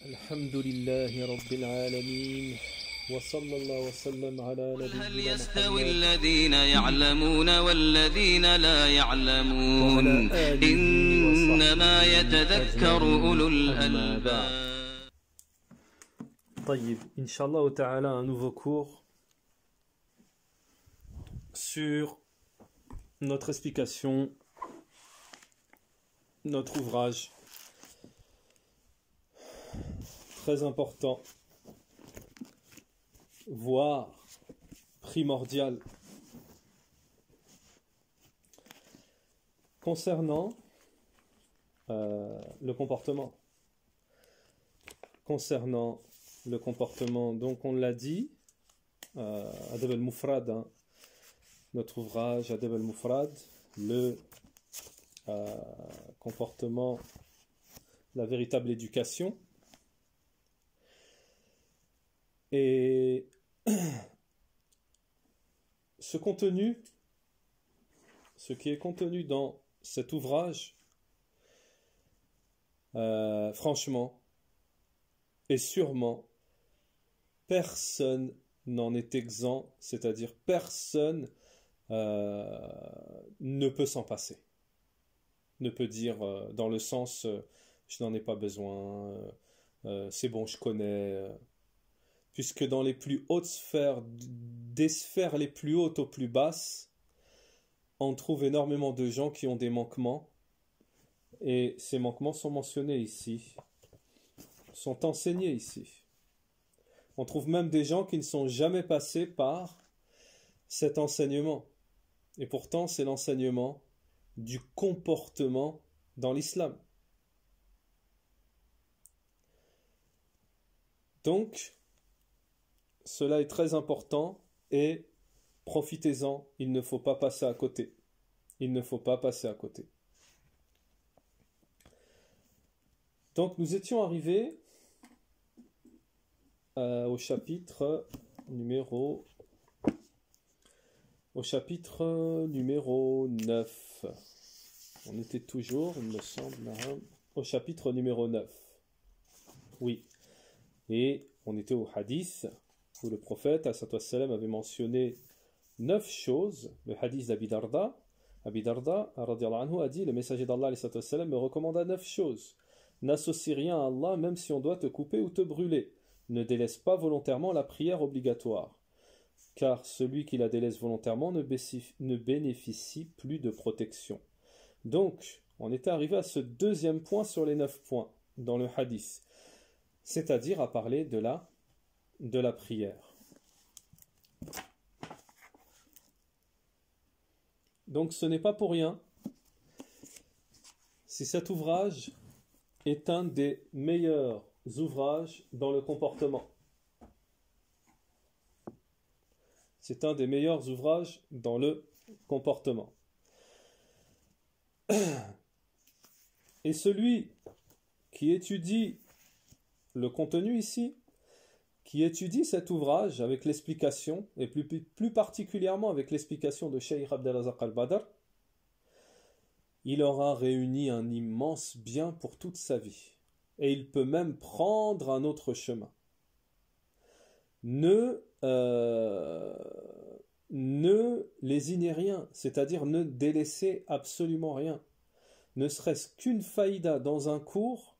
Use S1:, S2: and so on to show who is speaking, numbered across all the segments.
S1: الحمد لله رب العالمين وصلى الله وسلم على
S2: قل هل
S1: نبينا
S2: يستوي
S1: محمد
S2: الذين يعلمون والذين لا يعلمون
S1: وعلى آله
S2: إنما
S1: وصحبه
S2: يتذكر أولو
S1: أجمعين أما بعد.
S2: الألباب.
S1: طيب, Inch'Allah Ta'ala, un nouveau cours sur notre explication, notre ouvrage très important, voire primordial, concernant le comportement. Concernant le comportement, donc on l'a dit, Adab al-Mufrad, hein, notre ouvrage Adab al-Mufrad, le comportement, la véritable éducation. Et ce contenu, ce qui est contenu dans cet ouvrage, franchement et sûrement, personne n'en est exempt, c'est-à-dire personne ne peut s'en passer. Ne peut dire dans le sens je n'en ai pas besoin, c'est bon, je connais. Puisque dans les plus hautes sphères, des sphères les plus hautes aux plus basses, on trouve énormément de gens qui ont des manquements, et ces manquements sont mentionnés ici, sont enseignés ici. On trouve même des gens qui ne sont jamais passés par cet enseignement, et pourtant c'est l'enseignement du comportement dans l'islam. Donc, cela est très important et profitez-en, il ne faut pas passer à côté. Il ne faut pas passer à côté. Donc nous étions arrivés au chapitre numéro 9. On était toujours, il me semble, au chapitre numéro 9. Oui. Et on était au hadith où le prophète ﷺ avait mentionné 9 choses. Le hadith d'Abi Darda, radiyallahu anhu, a dit: le messager d'Allah ﷺ me recommanda 9 choses. N'associe rien à Allah même si on doit te couper ou te brûler. Ne délaisse pas volontairement la prière obligatoire, car celui qui la délaisse volontairement ne bénéficie plus de protection. Donc, on était arrivé à ce deuxième point sur les 9 points dans le hadith, c'est-à-dire à parler de la prière. Donc ce n'est pas pour rien si cet ouvrage est un des meilleurs ouvrages dans le comportement. C'est un des meilleurs ouvrages dans le comportement. Et celui qui étudie le contenu ici, qui étudie cet ouvrage avec l'explication, et plus particulièrement avec l'explication de Cheikh Abdelrazak al-Badr, il aura réuni un immense bien pour toute sa vie. Et il peut même prendre un autre chemin. Ne lésinez rien, c'est-à-dire ne délaissez absolument rien. Ne serait-ce qu'une faïda dans un cours,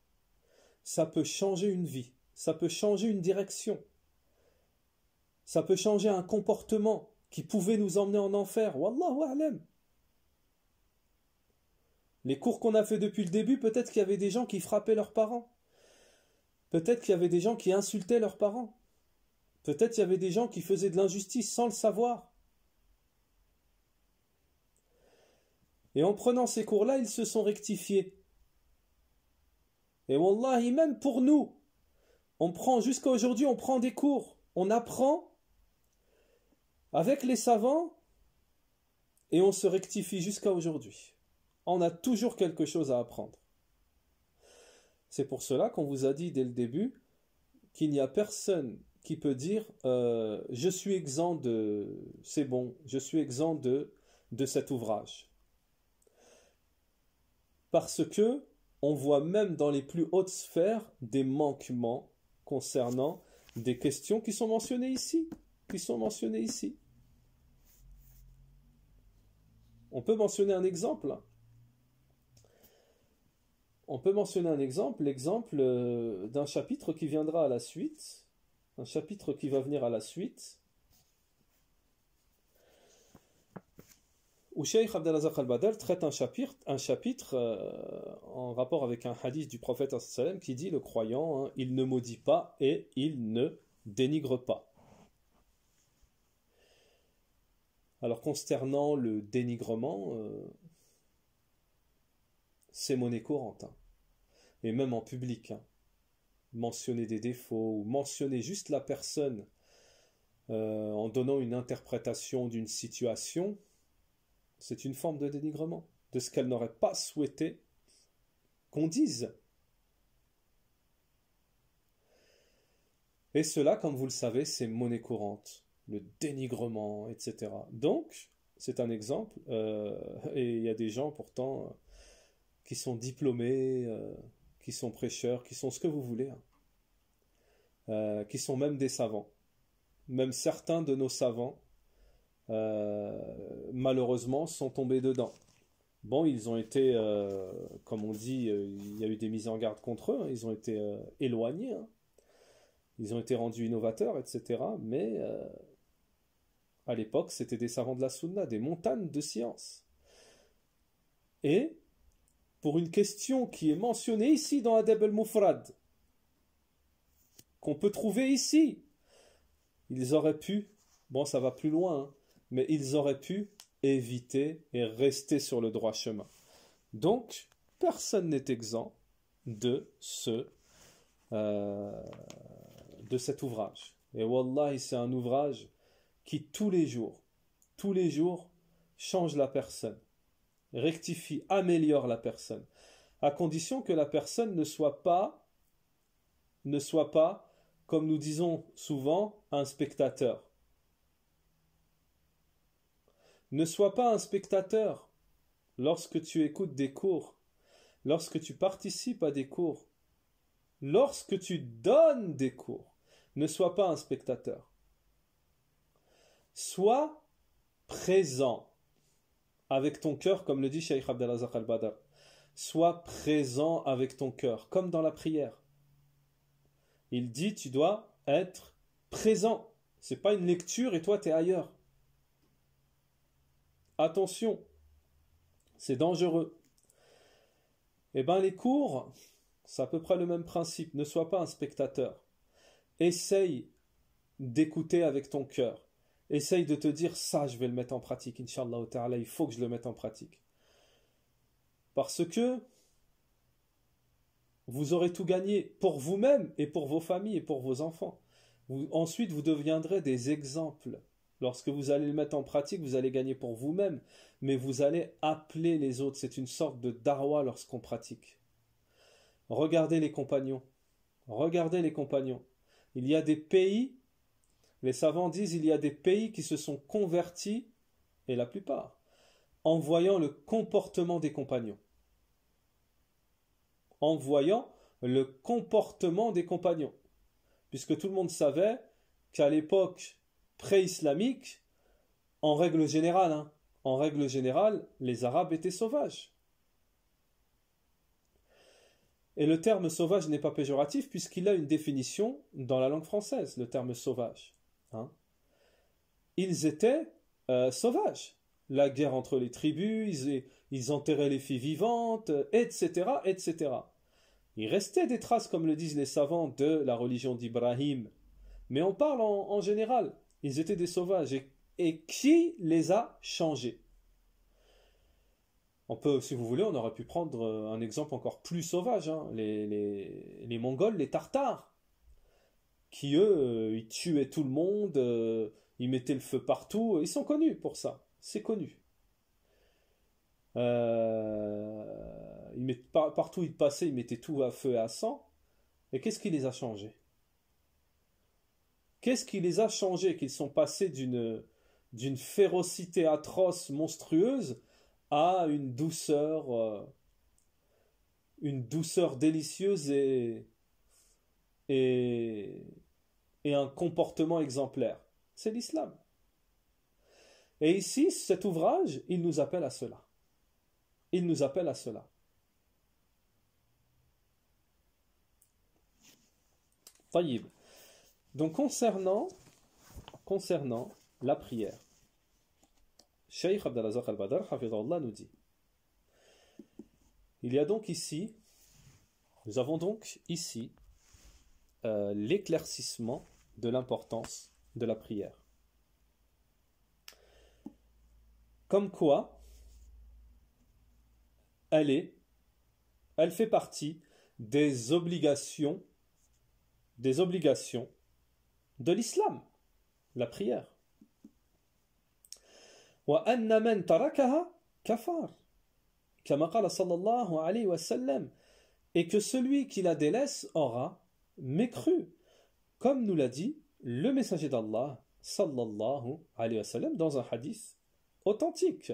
S1: ça peut changer une vie. Ça peut changer une direction. Ça peut changer un comportement qui pouvait nous emmener en enfer. Wallahu a'lam. Les cours qu'on a fait depuis le début, peut-être qu'il y avait des gens qui frappaient leurs parents. Peut-être qu'il y avait des gens qui insultaient leurs parents. Peut-être qu'il y avait des gens qui faisaient de l'injustice sans le savoir. Et en prenant ces cours-là, ils se sont rectifiés. Et wallahi, même pour nous, on prend jusqu'à aujourd'hui, on prend des cours, on apprend avec les savants et on se rectifie jusqu'à aujourd'hui. On a toujours quelque chose à apprendre. C'est pour cela qu'on vous a dit dès le début qu'il n'y a personne qui peut dire je suis exempt de... c'est bon, je suis exempt de cet ouvrage. Parce que on voit même dans les plus hautes sphères des manquements concernant des questions qui sont mentionnées ici. On peut mentionner un exemple. L'exemple d'un chapitre qui viendra à la suite, un chapitre qui va venir à la suite, où Cheikh Abdelazak al-Badr traite un chapitre en rapport avec un hadith du prophète sallam qui dit le croyant, hein, il ne maudit pas et il ne dénigre pas. Alors concernant le dénigrement, c'est monnaie courante, hein, et même en public, hein. Mentionner des défauts ou mentionner juste la personne en donnant une interprétation d'une situation, c'est une forme de dénigrement, de ce qu'elle n'aurait pas souhaité qu'on dise. Et cela, comme vous le savez, c'est monnaie courante, le dénigrement, etc. Donc, c'est un exemple, et il y a des gens pourtant qui sont diplômés, qui sont prêcheurs, qui sont ce que vous voulez, hein, qui sont même des savants. Même certains de nos savants, malheureusement, sont tombés dedans. Bon, ils ont été, comme on dit, il y a eu des mises en garde contre eux, hein, ils ont été éloignés, hein, ils ont été rendus innovateurs, etc. Mais à l'époque, c'était des savants de la Sunna, des montagnes de science. Et pour une question qui est mentionnée ici dans Adab al-Mufrad, qu'on peut trouver ici, ils auraient pu, bon ça va plus loin, hein, mais ils auraient pu éviter et rester sur le droit chemin. Donc, personne n'est exempt de cet ouvrage. Et wallahi, c'est un ouvrage qui tous les jours, change la personne, rectifie, améliore la personne, à condition que la personne ne soit pas, comme nous disons souvent, un spectateur. Ne sois pas un spectateur lorsque tu écoutes des cours, lorsque tu participes à des cours, lorsque tu donnes des cours. Ne sois pas un spectateur. Sois présent avec ton cœur, comme le dit Cheikh Abdelazak al-Badr. Sois présent avec ton cœur, comme dans la prière. Il dit, tu dois être présent. C'est pas une lecture et toi tu es ailleurs. Attention, c'est dangereux. Eh bien, les cours, c'est à peu près le même principe. Ne sois pas un spectateur. Essaye d'écouter avec ton cœur. Essaye de te dire, ça, je vais le mettre en pratique, Inch'Allah ta'ala, il faut que je le mette en pratique. Parce que vous aurez tout gagné pour vous-même et pour vos familles et pour vos enfants. Ensuite, vous deviendrez des exemples. Lorsque vous allez le mettre en pratique, vous allez gagner pour vous-même, mais vous allez appeler les autres. C'est une sorte de darwa lorsqu'on pratique. Regardez les compagnons. Regardez les compagnons. Il y a des pays, les savants disent, il y a des pays qui se sont convertis, et la plupart, en voyant le comportement des compagnons. En voyant le comportement des compagnons. Puisque tout le monde savait qu'à l'époque pré-islamique, en règle générale, les Arabes étaient sauvages. Et le terme sauvage n'est pas péjoratif puisqu'il a une définition dans la langue française, le terme sauvage. Hein. Ils étaient sauvages. La guerre entre les tribus, ils enterraient les filles vivantes, etc., etc. Il restait des traces, comme le disent les savants, de la religion d'Ibrahim. Mais on parle en général. Ils étaient des sauvages. Et qui les a changés? On peut, si vous voulez, on aurait pu prendre un exemple encore plus sauvage. Hein. Les Mongols, les Tartares, qui eux, ils tuaient tout le monde, ils mettaient le feu partout. Ils sont connus pour ça. C'est connu. Partout où ils passaient, ils mettaient tout à feu et à sang. Et qu'est-ce qui les a changés? Qu'est-ce qui les a changés? Qu'ils sont passés d'une férocité atroce, monstrueuse, à une douceur une douceur délicieuse et, et un comportement exemplaire. C'est l'islam. Et ici, cet ouvrage, il nous appelle à cela. Il nous appelle à cela. Taïb. Donc concernant la prière, Cheikh Abdelazak al-Badr, hafidhahullah, nous dit, il y a donc ici, nous avons donc ici l'éclaircissement de l'importance de la prière. Comme quoi, elle fait partie des obligations de l'islam, la prière. وَأَنَّ مَنْ تَرَكَهَا كَفَرَ كما قال صلى الله عليه وسلم, et que celui qui la délaisse aura mécru, comme nous l'a dit le messager d'Allah sallallahu alayhi wa sallam dans un hadith authentique.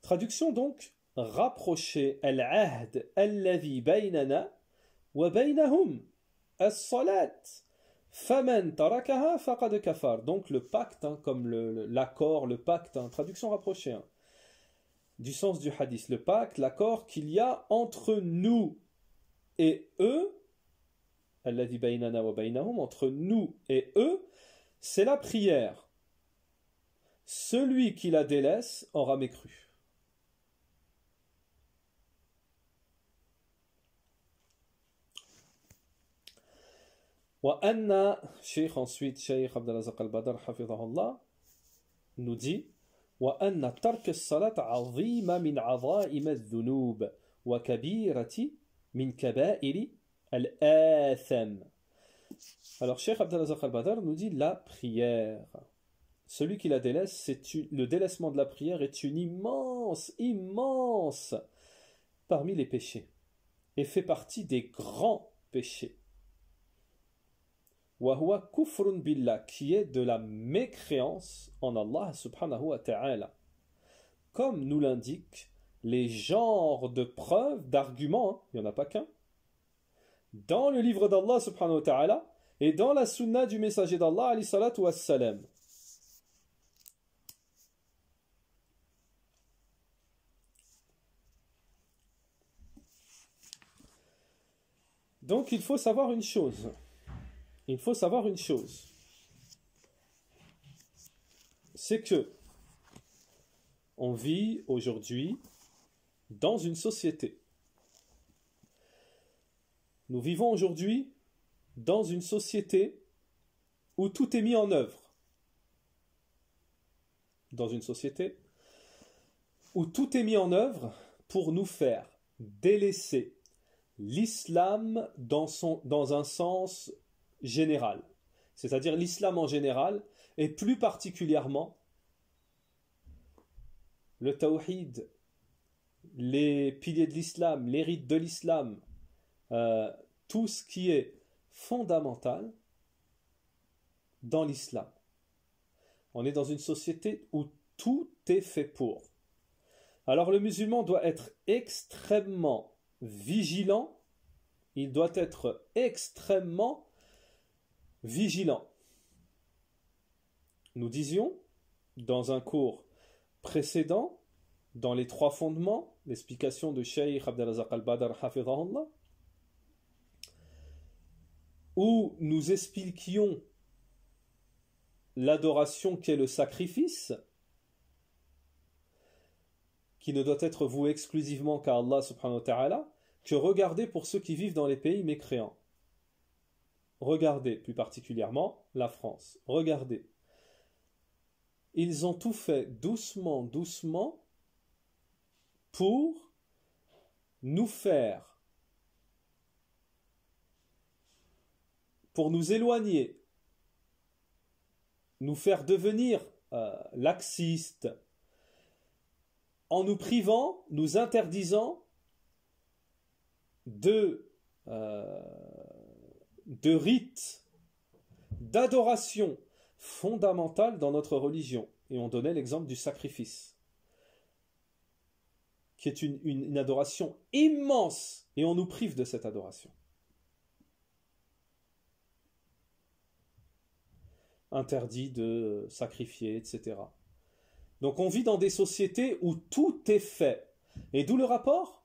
S1: Traduction donc, rapprocher al-ahd alladhi baynana wa baynahum as-salat faman tarakaha faqad kafar. Donc le pacte, comme l'accord, le pacte, traduction rapprochée, du sens du hadith, le pacte, l'accord qu'il y a entre nous et eux, alladhi baynana wa baynahum, entre nous et eux, c'est la prière. Celui qui la délaisse aura mécru. Wa anna, ensuite, Cheikh Abdelazak al-Badr, hafidhahullah, nous dit, وأن ترك الصلاة عظيمة من عظائم الذنوب وكبيرة من كبائر الآثم. Alors Cheikh Abdelazak al-Badr nous dit la prière. Celui qui la délaisse, le délaissement de la prière est une immense parmi les péchés et fait partie des grands péchés. وَهُوَ كُفْرٌ بِاللَّهِ, qui est de la mécréance en Allah subhanahu wa ta'ala. Comme nous l'indiquent les genres de preuves, d'arguments, il n'y en a pas qu'un, dans le livre d'Allah subhanahu wa ta'ala et dans la sunna du messager d'Allah alayhi salatu wassalam. Donc il faut savoir une chose. C'est que on vit aujourd'hui dans une société. Nous vivons aujourd'hui dans une société où tout est mis en œuvre. Dans une société où tout est mis en œuvre pour nous faire délaisser l'islam dans un sens général, c'est-à-dire l'islam en général, et plus particulièrement le tawhid, les piliers de l'islam, les rites de l'islam, tout ce qui est fondamental dans l'islam. On est dans une société où tout est fait pour. Alors le musulman doit être extrêmement vigilant, il doit être extrêmement vigilant. Nous disions dans un cours précédent, dans les 3 fondements, l'explication de Cheikh Abdelazak al-Badr hafidhahullah, où nous expliquions l'adoration qu'est le sacrifice, qui ne doit être voué exclusivement qu'à Allah subhanahu wa ta'ala, que regardez pour ceux qui vivent dans les pays mécréants. Regardez plus particulièrement la France. Regardez. Ils ont tout fait doucement pour nous faire, pour nous éloigner, nous faire devenir laxistes, en nous privant, nous interdisant de rites, d'adoration fondamentale dans notre religion. Et on donnait l'exemple du sacrifice, qui est une adoration immense, et on nous prive de cette adoration. Interdit de sacrifier, etc. Donc on vit dans des sociétés où tout est fait. Et d'où le rapport,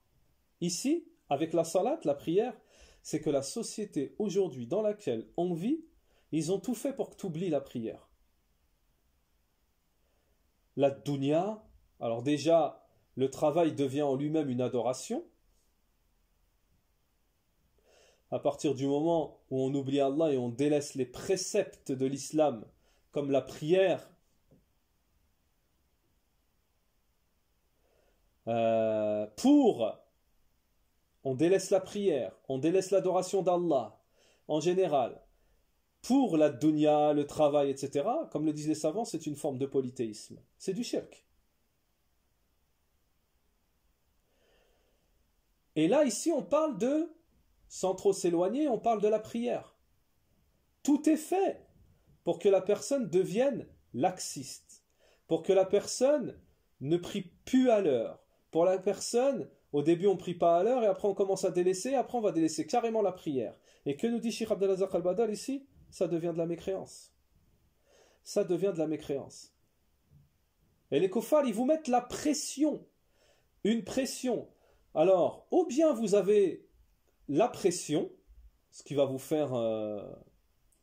S1: ici, avec la salat, la prière, c'est que la société aujourd'hui dans laquelle on vit, ils ont tout fait pour que tu oublies la prière. La dunya, alors déjà, le travail devient en lui-même une adoration. À partir du moment où on oublie Allah et on délaisse les préceptes de l'islam, comme la prière, on délaisse la prière, on délaisse l'adoration d'Allah, en général, pour la dunya, le travail, etc., comme le disent les savants, c'est une forme de polythéisme. C'est du shirk. Et là, ici, on parle de, sans trop s'éloigner, on parle de la prière. Tout est fait pour que la personne devienne laxiste, pour que la personne ne prie plus à l'heure. Pour la personne, au début on ne prie pas à l'heure et après on commence à délaisser, après on va délaisser carrément la prière. Et que nous dit Cheikh Abdelazak al-Badal ici? Ça devient de la mécréance. Ça devient de la mécréance. Et les kuffars, ils vous mettent la pression. Une pression. Alors, ou bien vous avez la pression, ce qui va vous faire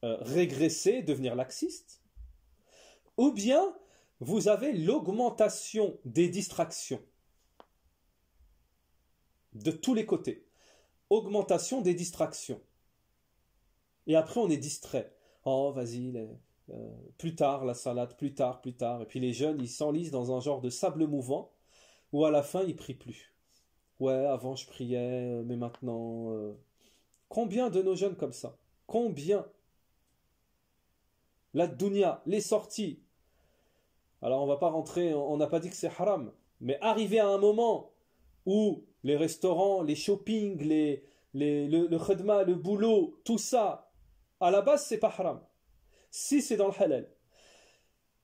S1: régresser, devenir laxiste, ou bien vous avez l'augmentation des distractions. De tous les côtés. Augmentation des distractions. Et après, on est distrait. Oh, vas-y, plus tard, la salade, plus tard. Et puis les jeunes, ils s'enlisent dans un genre de sable mouvant, où à la fin, ils prient plus. Ouais, avant, je priais, mais maintenant... Combien de nos jeunes comme ça? Combien? La dunya, les sorties. Alors, on va pas rentrer, on n'a pas dit que c'est haram, mais arriver à un moment où les restaurants, les shoppings, le khidma, le boulot, tout ça, à la base, c'est pas haram. Si c'est dans le halal.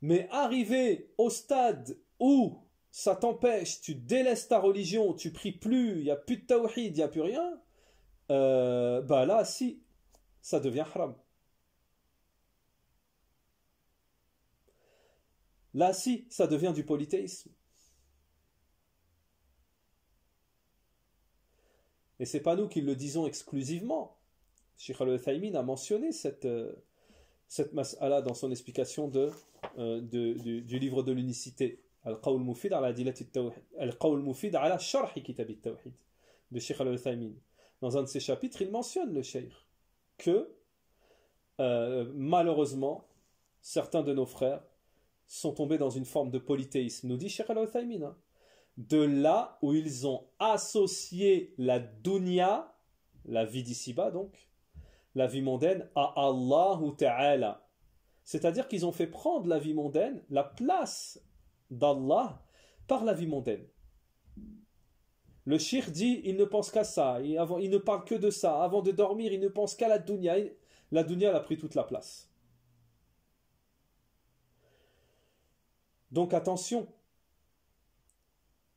S1: Mais arriver au stade où ça t'empêche, tu délaisses ta religion, tu pries plus, il n'y a plus de tawhid, il n'y a plus rien, bah là, si, ça devient haram. Là, si, ça devient du polythéisme. Et c'est pas nous qui le disons exclusivement. Cheikh al-Uthaymin a mentionné cette mas'ala dans son explication du livre de l'unicité. Al-Qawl Mufid ala Dilati Tawhid. Al-Qawl Mufid ala Sharhi Kitab al-Tawhid de Cheikh al-Uthaymin. Dans un de ses chapitres, il mentionne le Cheikh que malheureusement, certains de nos frères sont tombés dans une forme de polythéisme. Nous dit Cheikh al-Uthaymin. Hein, de là où ils ont associé la dunya, la vie d'ici-bas donc, la vie mondaine, à Allah Ta'ala. C'est-à-dire qu'ils ont fait prendre la vie mondaine, la place d'Allah, par la vie mondaine. Le shir dit, il ne pense qu'à ça, il ne parle que de ça. Avant de dormir, il ne pense qu'à la dunya. La dunya, elle a pris toute la place. Donc attention,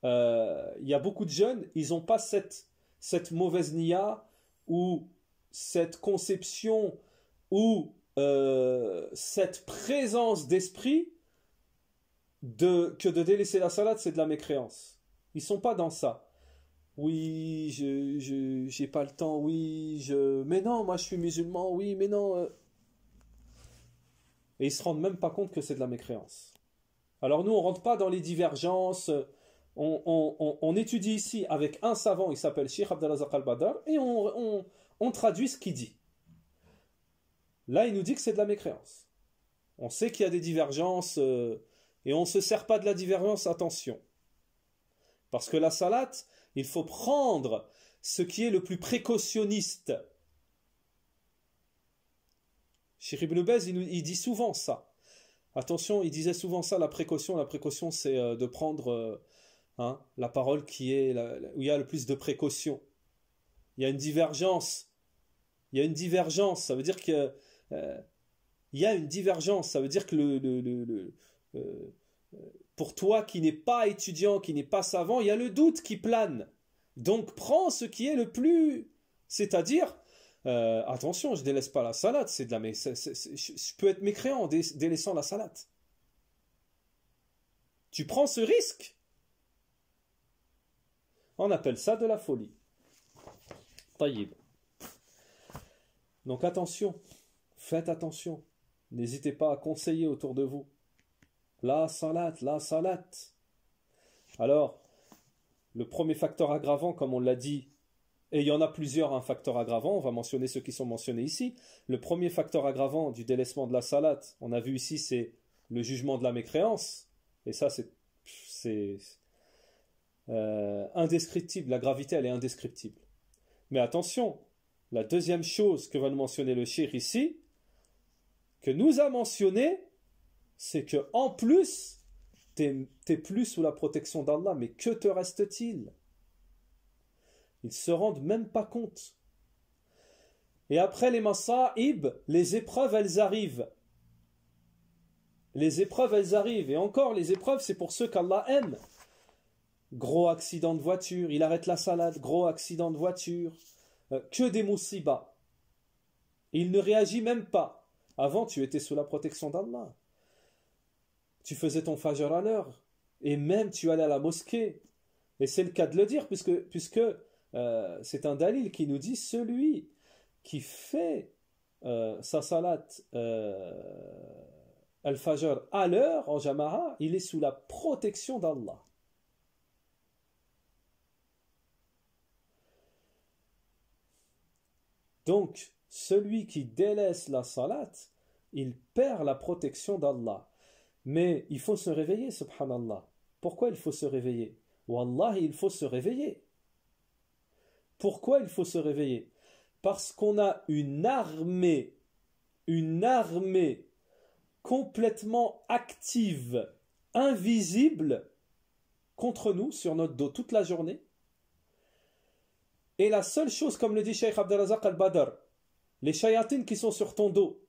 S1: il y a beaucoup de jeunes, ils n'ont pas cette mauvaise niya ou cette conception ou cette présence d'esprit que de délaisser la salade, c'est de la mécréance. Ils ne sont pas dans ça. Oui, j'ai pas le temps, oui, mais non, moi je suis musulman, oui, mais non. Et ils se rendent même pas compte que c'est de la mécréance. Alors nous, on rentre pas dans les divergences. On étudie ici avec un savant, il s'appelle Cheikh Abdelazak al-Badar, et on traduit ce qu'il dit. Là, il nous dit que c'est de la mécréance. On sait qu'il y a des divergences, et on ne se sert pas de la divergence, attention. Parce que la salat, il faut prendre ce qui est le plus précautionniste. Cheikh Ibn Baz, il dit souvent ça. Attention, il disait souvent ça, la précaution c'est de prendre la parole où il y a le plus de précaution. Il y a une divergence. Ça veut dire que il y a une divergence. Ça veut dire que pour toi qui n'es pas étudiant, qui n'est pas savant, il y a le doute qui plane. Donc prends ce qui est le plus... C'est-à-dire, attention, je ne délaisse pas la salade, c'est de la... Mais je peux être mécréant en délaissant la salade. Tu prends ce risque. On appelle ça de la folie. Taïb. Donc attention, faites attention. N'hésitez pas à conseiller autour de vous. La salat, la salat. Alors, le premier facteur aggravant, comme on l'a dit, et il y en a plusieurs, un facteur aggravant, on va mentionner ceux qui sont mentionnés ici. Le premier facteur aggravant du délaissement de la salat, on a vu ici, c'est le jugement de la mécréance. Et ça, c'est indescriptible. La gravité, elle est indescriptible. Mais attention, la deuxième chose que va nous mentionner le cheikh ici, que nous a mentionné, c'est que en plus, t'es plus sous la protection d'Allah. Mais que te reste-t-il? Ils se rendent même pas compte. Et après les masa'ib, les épreuves, elles arrivent. Les épreuves, elles arrivent. Et encore, les épreuves, c'est pour ceux qu'Allah aime. Gros accident de voiture, il arrête la salade, gros accident de voiture, que des moussibas. Il ne réagit même pas. Avant, tu étais sous la protection d'Allah. Tu faisais ton fajr à l'heure. Et même, tu allais à la mosquée. Et c'est le cas de le dire, puisque c'est un dalil qui nous dit celui qui fait sa salat al-fajr à l'heure, en jama'a, il est sous la protection d'Allah. Donc, celui qui délaisse la salat, il perd la protection d'Allah. Mais il faut se réveiller, subhanallah. Pourquoi il faut se réveiller? Wallah, il faut se réveiller. Pourquoi il faut se réveiller? Parce qu'on a une armée complètement active, invisible, contre nous, sur notre dos, toute la journée. Et la seule chose, comme le dit Cheikh Abdelrazak al-Badr, les shayatines qui sont sur ton dos,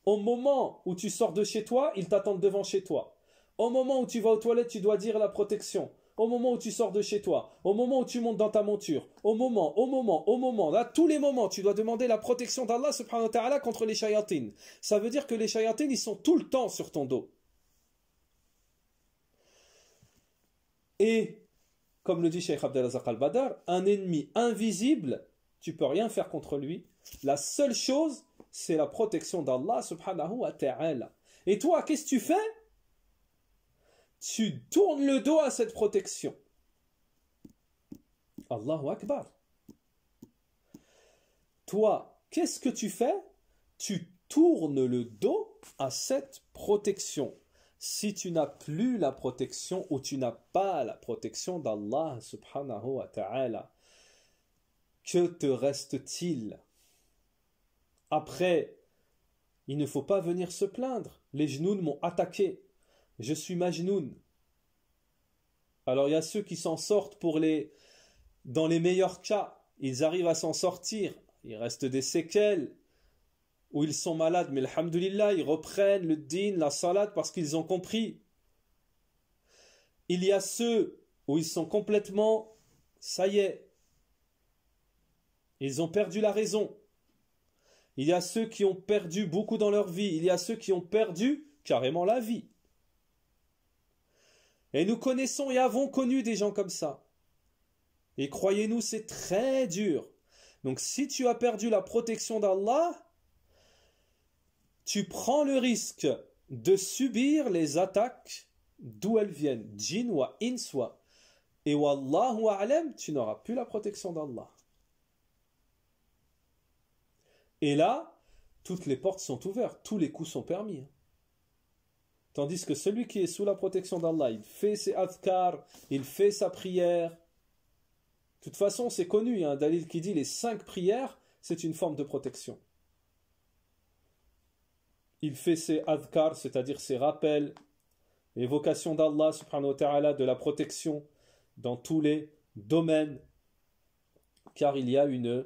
S1: au moment où tu sors de chez toi, ils t'attendent devant chez toi. Au moment où tu vas aux toilettes, tu dois dire la protection. Au moment où tu sors de chez toi, au moment où tu montes dans ta monture, au moment, là, tous les moments, tu dois demander la protection d'Allah subhanahu wa ta'ala contre les shayatines. Ça veut dire que les shayatines, ils sont tout le temps sur ton dos. Et, comme le dit Cheikh Abdelrazak al-Badr, un ennemi invisible, tu peux rien faire contre lui. La seule chose, c'est la protection d'Allah subhanahu wa ta'ala. Et toi, qu'est-ce que tu fais? Tu tournes le dos à cette protection. Allahu Akbar. Toi, qu'est-ce que tu fais? Tu tournes le dos à cette protection. Si tu n'as plus la protection ou tu n'as pas la protection d'Allah subhanahu wa ta'ala, que te reste-t-il? Après, il ne faut pas venir se plaindre. Les genoux m'ont attaqué. Je suis majnoun. Alors il y a ceux qui s'en sortent dans les meilleurs cas. Ils arrivent à s'en sortir. Il reste des séquelles où ils sont malades. Mais alhamdoulilah, ils reprennent le din, la salade parce qu'ils ont compris. Il y a ceux où ils sont complètement, ça y est, ils ont perdu la raison. Il y a ceux qui ont perdu beaucoup dans leur vie. Il y a ceux qui ont perdu carrément la vie. Et nous connaissons et avons connu des gens comme ça. Et croyez-nous, c'est très dur. Donc si tu as perdu la protection d'Allah, tu prends le risque de subir les attaques d'où elles viennent, djinn ou ins. Et wallahu a'lam, tu n'auras plus la protection d'Allah. Et là, toutes les portes sont ouvertes, tous les coups sont permis. Tandis que celui qui est sous la protection d'Allah, il fait ses adhkar, il fait sa prière. De toute façon, c'est connu, il y a un dalil qui dit les 5 prières, c'est une forme de protection. Il fait ses adhkar, c'est-à-dire ses rappels, l'évocation d'Allah, subhanahu wa ta'ala, de la protection dans tous les domaines, car il y a une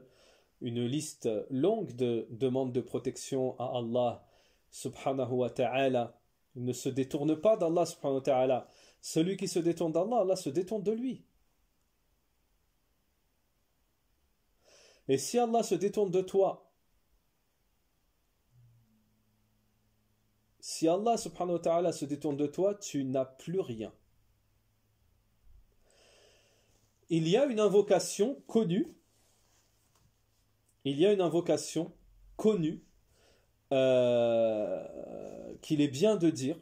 S1: liste longue de demandes de protection à Allah, subhanahu wa ta'ala. Il ne se détourne pas d'Allah subhanahu wa ta'ala. Celui qui se détourne d'Allah, Allah se détourne de lui. Et si Allah se détourne de toi, si Allah subhanahu wa ta'ala se détourne de toi, tu n'as plus rien. Il y a une invocation connue. Il y a une invocation connue qu'il est bien de dire,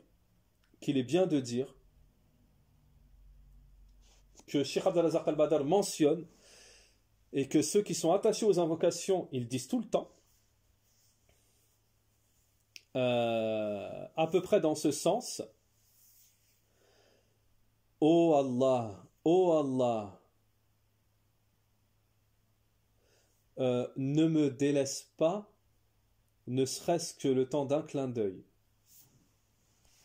S1: que Cheikh Abd al-Razak al-Badr mentionne et que ceux qui sont attachés aux invocations, ils disent tout le temps, à peu près dans ce sens: ô Allah, ne me délaisse pas, ne serait-ce que le temps d'un clin d'œil.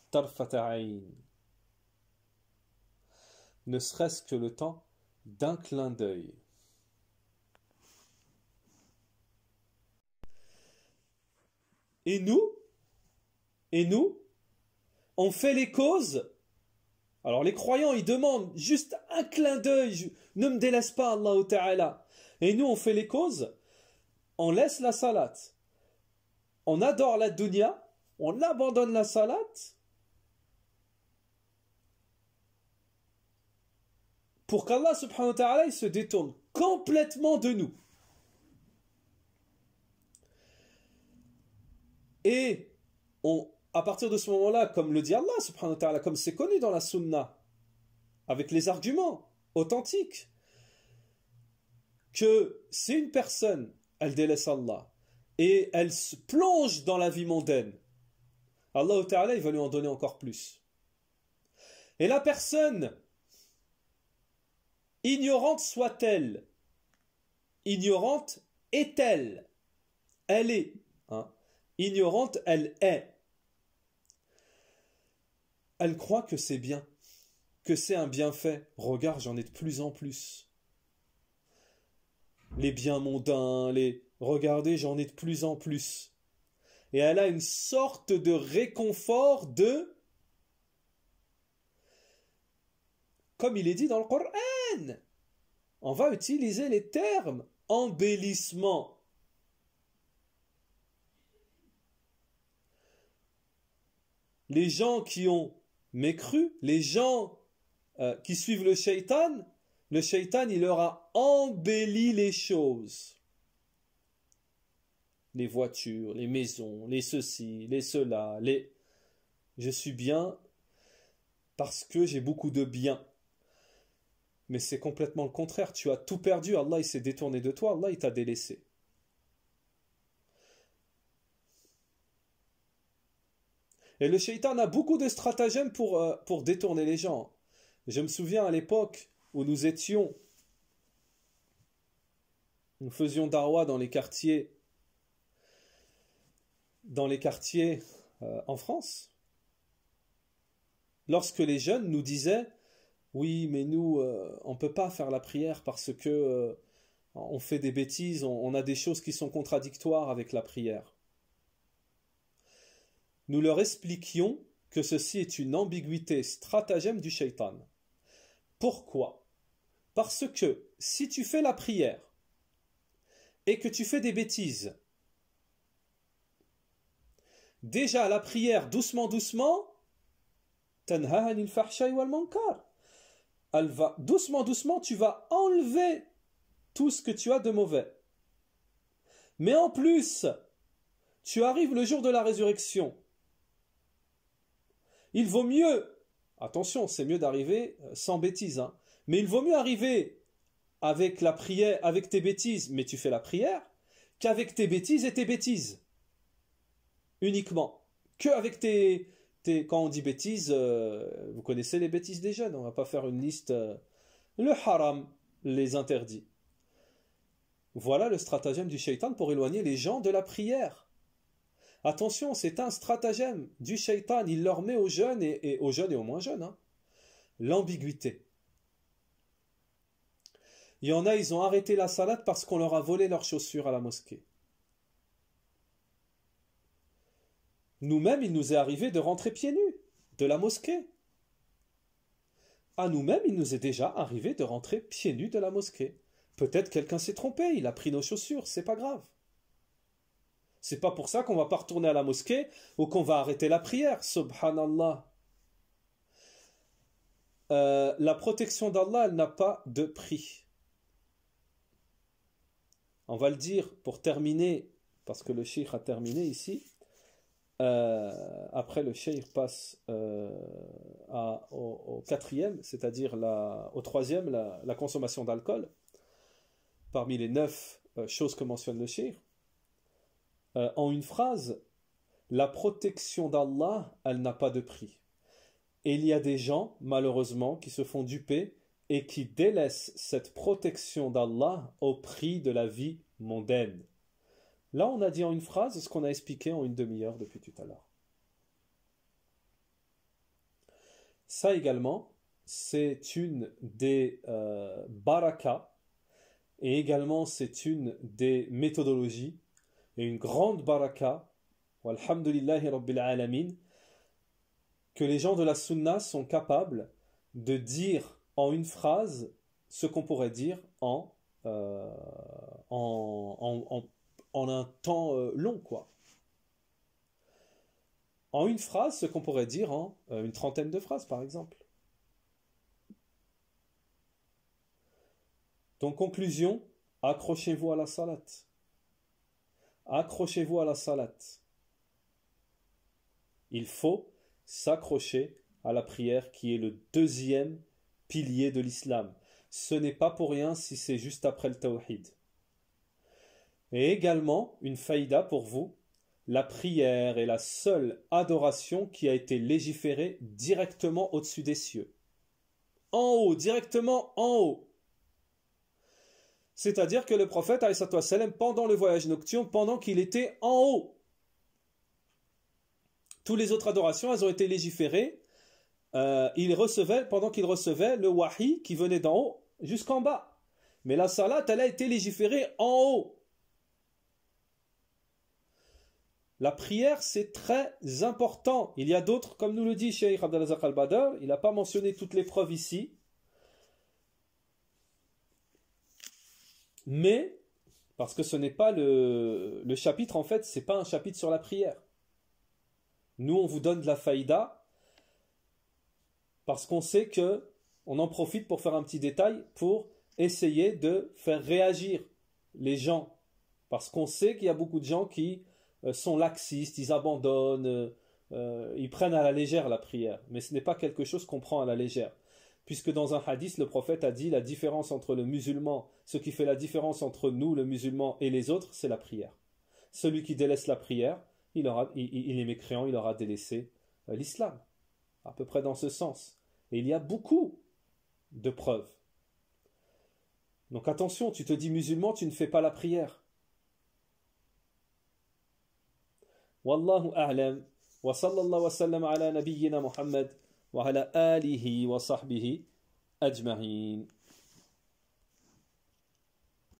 S1: Tarfata'ayn. Ne serait-ce que le temps d'un clin d'œil. Et nous, on fait les causes. Alors les croyants, ils demandent juste un clin d'œil, ne me délaisse pas, Allah Ta'ala. Et nous, on fait les causes, on laisse la salat, on adore la dunya, on abandonne la salat, pour qu'Allah subhanahu wa ta'ala il se détourne complètement de nous. Et à partir de ce moment-là, comme le dit Allah subhanahu wa ta'ala, comme c'est connu dans la sunna, avec les arguments authentiques, que si une personne, elle délaisse Allah, et elle se plonge dans la vie mondaine, Allah ta'ala, il va lui en donner encore plus. Et la personne, ignorante soit-elle, ignorante est-elle, elle est, ignorante, elle est. Elle croit que c'est bien, que c'est un bienfait. Regarde, j'en ai de plus en plus. Les biens mondains, regardez, j'en ai de plus en plus. Et elle a une sorte de réconfort de, comme il est dit dans le Coran, on va utiliser les termes embellissement. Les gens qui ont mécru, les gens qui suivent le shaitan, il leur a embelli les choses. Les voitures, les maisons, les ceci, les cela, je suis bien parce que j'ai beaucoup de biens. Mais c'est complètement le contraire. Tu as tout perdu. Allah, il s'est détourné de toi. Allah, il t'a délaissé. Et le shaitan a beaucoup de stratagèmes pour détourner les gens. Je me souviens à l'époque où nous faisions darwa dans les quartiers en France. Lorsque les jeunes nous disaient: oui, mais nous, on ne peut pas faire la prière parce que on fait des bêtises, on a des choses qui sont contradictoires avec la prière. Nous leur expliquions que ceci est une ambiguïté, stratagème du shaitan. Pourquoi? Parce que si tu fais la prière et que tu fais des bêtises, déjà la prière, doucement, doucement, tanha anil fahsha'i wal munkar. Elle va, doucement, doucement, tu vas enlever tout ce que tu as de mauvais. Mais en plus, tu arrives le jour de la résurrection. Il vaut mieux, attention, c'est mieux d'arriver sans bêtises, mais il vaut mieux arriver avec la prière, avec tes bêtises, mais tu fais la prière, qu'avec tes bêtises et tes bêtises. Uniquement. Qu'avec quand on dit bêtises, vous connaissez les bêtises des jeunes, on ne va pas faire une liste. Le haram, les interdits. Voilà le stratagème du shaitan pour éloigner les gens de la prière. Attention, c'est un stratagème du shaitan, il leur met aux jeunes et aux jeunes et aux moins jeunes, l'ambiguïté. Il y en a, ils ont arrêté la salade parce qu'on leur a volé leurs chaussures à la mosquée. Nous-mêmes, il nous est arrivé de rentrer pieds nus. de la mosquée. À nous-mêmes, il nous est déjà arrivé de rentrer pieds nus de la mosquée. Peut-être quelqu'un s'est trompé, il a pris nos chaussures, c'est pas grave. C'est pas pour ça qu'on va pas retourner à la mosquée ou qu'on va arrêter la prière, subhanallah. La protection d'Allah, elle n'a pas de prix. On va le dire pour terminer, parce que le cheikh a terminé ici. Après, le cheikh passe au quatrième, c'est-à-dire au troisième, la consommation d'alcool. Parmi les 9 choses que mentionne le cheikh. En une phrase, la protection d'Allah, elle n'a pas de prix. Et il y a des gens, malheureusement, qui se font duper et qui délaissent cette protection d'Allah au prix de la vie mondaine. Là, on a dit en une phrase ce qu'on a expliqué en une demi-heure depuis tout à l'heure. Ça également, c'est une des barakas, et également c'est une des méthodologies, et une grande baraka, walhamdulillahi rabbil alamin, que les gens de la sunna sont capables de dire en une phrase ce qu'on pourrait dire en un temps long, quoi. En une phrase, ce qu'on pourrait dire en une trentaine de phrases, par exemple. Donc, conclusion, accrochez-vous à la salat. Accrochez-vous à la salat. Il faut s'accrocher à la prière qui est le deuxième pilier de l'islam. Ce n'est pas pour rien si c'est juste après le tawhid. Et également, une faïda pour vous, la prière est la seule adoration qui a été légiférée directement au-dessus des cieux. En haut, directement en haut. C'est-à-dire que le prophète, pendant le voyage nocturne, pendant qu'il était en haut, toutes les autres adorations, elles ont été légiférées. Pendant qu'il recevait le wahi qui venait d'en haut jusqu'en bas. Mais la salat, elle a été légiférée en haut. La prière, c'est très important. Il y a d'autres, comme nous le dit Cheikh Abdelazak al-Badr, il n'a pas mentionné toutes les preuves ici. Mais, parce que ce n'est pas le chapitre, en fait, ce n'est pas un chapitre sur la prière. Nous, on vous donne de la faïda, parce qu'on sait que on en profite pour faire un petit détail, pour essayer de faire réagir les gens. Parce qu'on sait qu'il y a beaucoup de gens qui sont laxistes, ils abandonnent, ils prennent à la légère la prière. Mais ce n'est pas quelque chose qu'on prend à la légère. Puisque dans un hadith, le prophète a dit la différence entre le musulman, ce qui fait la différence entre nous, le musulman, et les autres, c'est la prière. Celui qui délaisse la prière, il est mécréant, il aura délaissé l'islam. À peu près dans ce sens. Et il y a beaucoup de preuves. Donc attention, tu te dis musulman, tu ne fais pas la prière. Wallahu a'lam. Wa sallallahu wa sallam ala nabiyyina Muhammad wa ala alihi wa sahbihi ajma'in.